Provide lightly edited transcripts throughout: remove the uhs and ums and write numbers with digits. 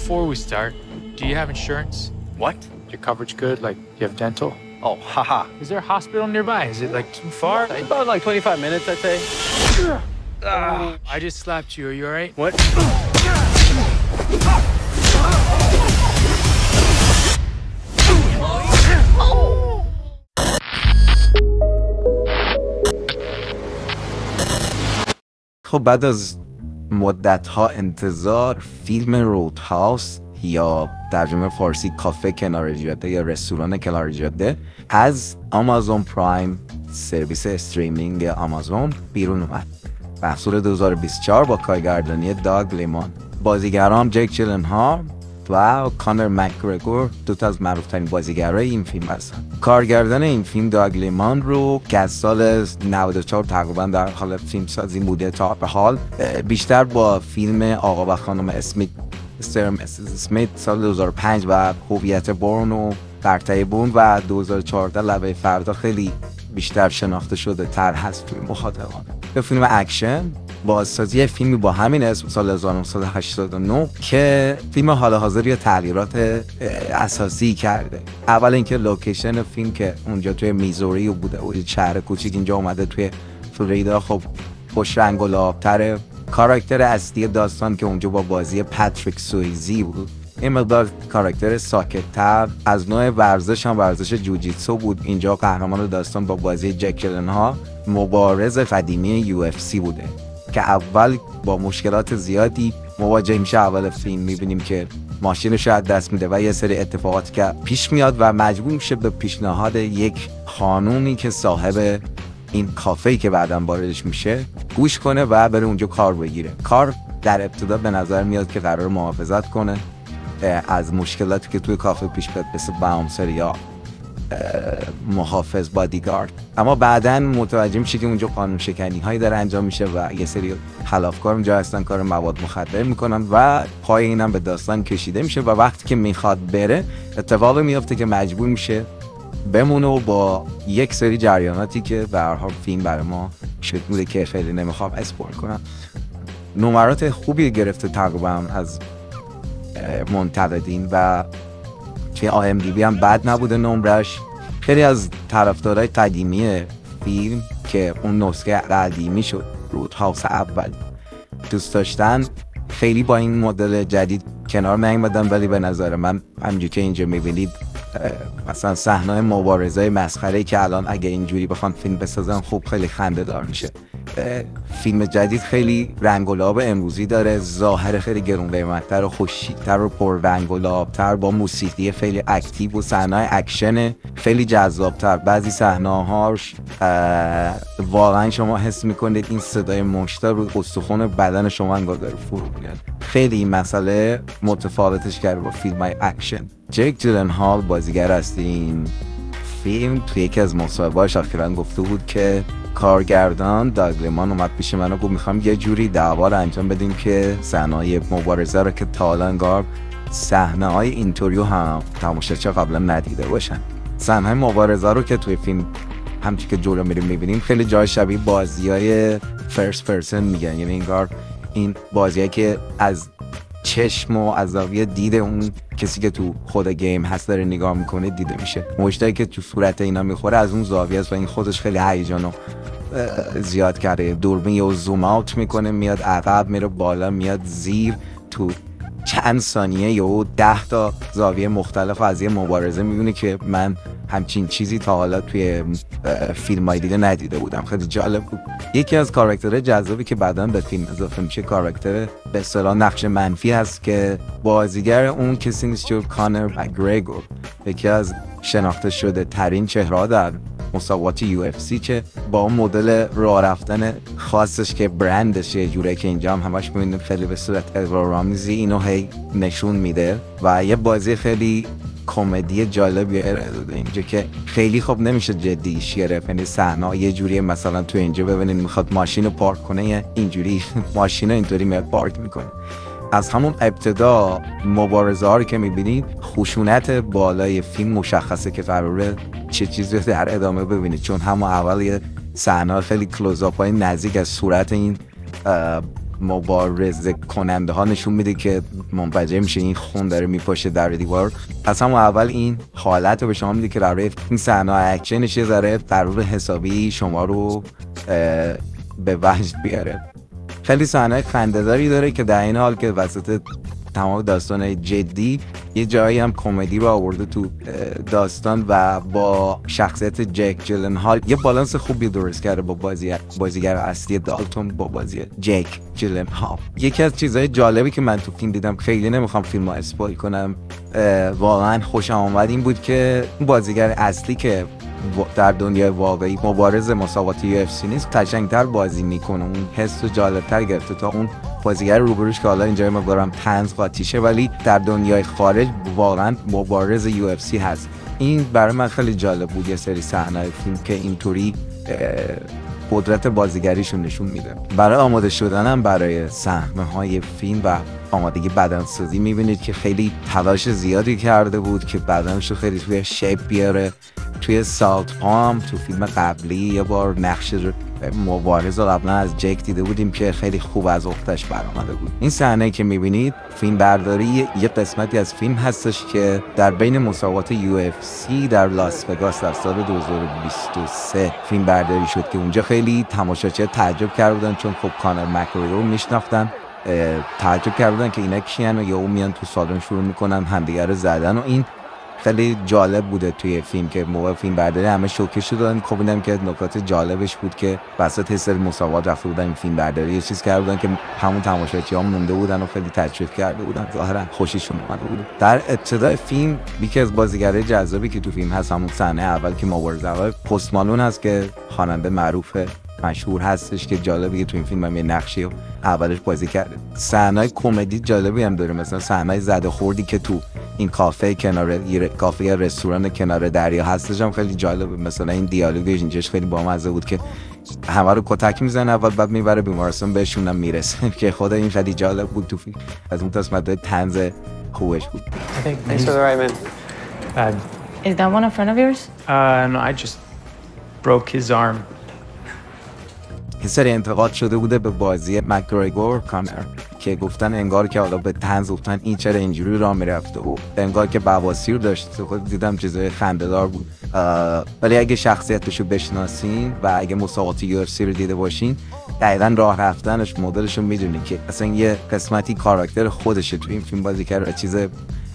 Before we start, do you have insurance? What? Your coverage good? Like, you have dental? Oh, haha. Is there a hospital nearby? Is it like too far? About like 25 minutes, I'd say. I just slapped you. Are you alright? What? خب بعد از مدت‌ها انتظار فیلم رودهاوس یا ترجمه فارسی کافه کنار جاده یا رستوران کنار جاده از آمازون پرایم سرویس استریمینگ آمازون بیرون اومد. محصول 2024 با کارگردانی داگ لیمان. بازیگران جک جیلنهال و کانر مکگرگور دو تا از معروف‌ترین بازیگرای این فیلم هستن. کارگردان این فیلم داگ لیمان رو که از سال 94 تقریبا در حال فیلم سازی بوده تا به حال بیشتر با فیلم آقا و خانم اسمیت سر مسز اسمیت سال 2005 و هویت بورن و برتری بورن و 2014 لبه فردا خیلی بیشتر شناخته شده تر هست توی مخاطبان. به فیلم اکشن بازسازی فیلمی با همین اسم سال 1989 که فیلم حال حاضر یا تغییرات اساسی کرده. اول اینکه لوکیشن فیلم که اونجا توی میزوری بوده و شهر کوچیک اینجا اومده توی فلوریدا، خب خوش رنگ و لعاب‌تره. کاراکتر اصلی داستان که اونجا با بازی پاتریک سویزی بود، این مقدار کاراکتر ساکت‌تر. از نوع ورزش هم ورزش جوجیتسو بود. اینجا قهرمان داستان با بازی جک جیلنهال مبارز قدیمی UFC بوده که اول با مشکلات زیادی مواجه میشه. اول فیلم میبینیم که ماشینش از دست میده و یه سری اتفاقاتی که پیش میاد و مجبور میشه به پیشنهاد یک خانومی که صاحب این کافه‌ای که بعداً واردش میشه گوش کنه و بره اونجا کار بگیره. کار در ابتدا به نظر میاد که قرار محافظت کنه از مشکلاتی که توی کافه پیش بیاد، مثل باونسر یا محافظ بادیگارد، اما بعداً متوجه میشه که اونجا قانون شکنی هایی داره انجام میشه و یه سری خلافکار اونجا هستن کار مواد مخدر میکنن و پای اینم به داستان کشیده میشه و وقتی که میخواد بره اتفاقی میفته که مجبور میشه بمونه و با یک سری جریاناتی که به هر حال فیلم برای ما شکل میده که خیلی نمیخوام اسپویل کنم. نمرات خوبی گرفته تقریبا از منتقدین و توی IMDb هم بد نبوده نمرش. خیلی از طرفدارای قدیمی فیلم که اون نسخه قدیمی شد رودهاوس اول دوست داشتن خیلی با این مدل جدید کنار نیومدن، ولی به نظر من همونجوری که اینجا میبینید مثلا صحنه‌های مبارزه مسخره‌ای که الان اگه اینجوری بخوان فیلم بسازن خوب خیلی خنده دار میشه. فیلم جدید خیلی رنگ و لعاب امروزی داره، ظاهر خیلی گرون قیمت‌تر و خوش‌تر و پر رنگ و لعاب‌تر با موسیقی خیلی اکتیو و صحنه‌های اکشن خیلی جذاب‌تر. بعضی صحنه‌هاش واقعا شما حس می‌کنید این صدای مشتا رو استخوان بدن شما انگار داره فرو میاد. خیلی این مسئله متفاوتش کرده با فیلم‌های اکشن. جک جیلنهال بازیگر اصلی این فیلم توی یکی از مصاحبه‌هاش اخیراً گفته بود که کارگردان داگ لیمان اومد پیش من و گفت میخوام یه جوری دعوا رو انجام بدیم که صحنه‌های مبارزه رو که تا حالا انگار صحنه‌های اینطوری هم تماشاچی قبلا ندیده باشن. صحنه‌های مبارزه رو که توی فیلم همچین که جلو میریم میبینیم خیلی جای شبیه بازی‌های فرست پرسن میگن، یعنی انگار این بازیایی که از چشم و از زاویه دید اون کسی که تو خود گیم هست داره نگاه میکنه دیده میشه. مشتایی که تو صورت اینا میخوره از اون زاویه است و این خودش خیلی هیجانو زیاد کرده. دوربین یه زوم اوت میکنه، میاد عقب، میره بالا، میاد زیر، تو چند ثانیه یا 10 تا زاویه مختلف از یه مبارزه میبینه که من همچین چیزی تا حالا توی فیلم‌های دیگه ندیده بودم. خیلی جالب بود. یکی از کاراکترهای جذابی که بعداً به فیلم اضافه میشه کاراکتر به اصطلاح نقش منفی هست که بازیگر اون کسی نیست جز کانر مکگرگور، یکی از شناخته شده ترین چهره‌ها در مسابقات UFC که با اون مدل راه رفتن خاصش که برندش یه جوره که اینجا هم همش می‌بینیم خیلی به صورت اغراق‌آمیزی اینو هی نشون میده و یه بازی خیلی کمدی جالبی ارائه داده اینجا که خیلی خوب نمیشه جدیش گرفت. یعنی صحنه یه جوری مثلا تو اینجا ببینید میخواد ماشین رو پارک کنه یا اینجوری ماشین اینطوری میاد پارک میکنه. از همون ابتدا مبارزه ها رو که میبینید خشونت بالای فیلم مشخصه که قراره چه چیزی در ادامه ببینید، چون همون اول یه صحنه خیلی کلوزآپ های نزدیک از صورت این مبارزه کننده ها نشون میده که منفجر میشه، این خون داره میپاشه در دیوار. از همون اول این حالت رو به شما میده که قراره این صحنه اکشنش یه ذره قرار حسابی شما رو به وجد بیاره. خیلی صحنه خنده‌داری داره که در این حال که وسط تمام داستان جدی یه جایی هم کمدی رو آورده تو داستان و با شخصیت جک جیلنهال یه بالانس خوبی درست کرده با بازیگر اصلی دالتون با بازی جک جیلنهال. یکی از چیزهای جالبی که من تو فیلم دیدم، خیلی نمیخوام فیلم رو اسپویل کنم، واقعا خوشم آمد این بود که بازیگر اصلی که در دنیای واقعی مبارز مسابقات UFC نیست، قشنگتر بازی میکنه، اون حس رو جالبتر گرفته تا اون بازیگر روبروش که حالا اینجا مقدارم طنز قاطیشه ولی در دنیای خارج واقعا مبارز UFC هست. این برای من خیلی جالب بود، یه سری صحنه فیلم که اینطوری قدرت بازیگریشون نشون میده. برای آماده شدنم برای صحنه‌های فیلم و آمادگی بدنسازی میبینید که خیلی تلاش زیادی کرده بود که بدنش رو خیلی توی شیپ بیاره. توی سالت پام تو فیلم قبلی یه بار نقش مبارز رو قبلا از جک دیده بودیم که خیلی خوب از اختش برآمده بود. این صحنه که میبینید فیلم برداری یه قسمتی از فیلم هستش که در بین مسابقات UFC در لاس وگاس در سال 2023 فیلم برداری شد که اونجا خیلی تماشاچی تعجب کرده بودن چون خب کانر مک‌گریگور رو میشناختن، تعجب کرده بودن که اینا کیان و یهو میان تو سالن شروع میکنن همدیگه رو زدن و این خیلی جالب بوده توی فیلم که موقع فیلم برداری همه شوکه شدن. خب اینم که نکات جالبش بود که وسط یه سری مسابقات رفته بودن این فیلم برداری یه چیز کرده بودن که همون تماشاچی‌ها مونده بودن و خیلی تشویق کرده بودن، ظاهرا خوششون اومده بود. در ابتدای فیلم یکی از بازیگرای جذابی که تو فیلم هست همون صحنه اول که مبارزه اول پست مالون هست که خواننده معروف مشهور هستش که جالبیه تو این فیلم هم یه نقشی رو اولش بازی کرده. صحنه‌های کمدی جالبی هم داره، مثلا صحنه زده خوردی که تو این کافه کنار کافه رستوران کنار دریا هستش هم خیلی جالبه. مثلا این دیالوگش اینجاش خیلی بامزه بود که همه رو کتک میزنه اول بعد میبره بیمارستان بهشون هم میرسه که خود این خیلی جالب بود تو فیلم. از اون قسمت‌های طنز خوبش بود. Thanks for the ride, man. Is that one a friend of yours? No, I just broke his arm. یه سری انتقاد شده بوده به بازی مک‌گریگور کانر که گفتن انگار که حالا به طنز گفتن این چرا اینجوری راه میرفته و انگار که بواسیر داشته. خود دیدم چیزای خنده‌دار بود، ولی اگه شخصیتشو بشناسین و اگه مسابقات UFC رو دیده باشین دقیقاً راه رفتنش مدلشو میدونی که اصلا یه قسمتی کاراکتر خودشه تو این فیلم بازی کرده، چیز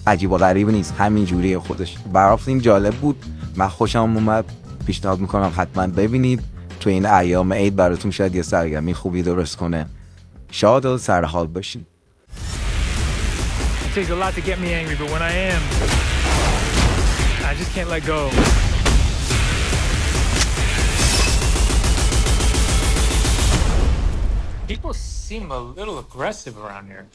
عجیب و غریبی نیست، همین جوریه خودش. برای این جالب بود، من خوشم اومد، پیشنهاد میکنم حتما ببینید. تو این ایام عید براتون شاید یه سرگرمی خوبی درست کنه. شاد و سرحال باشین. It takes a lot to get me angry, but when I am, I just can't let go. People seem a little aggressive around here.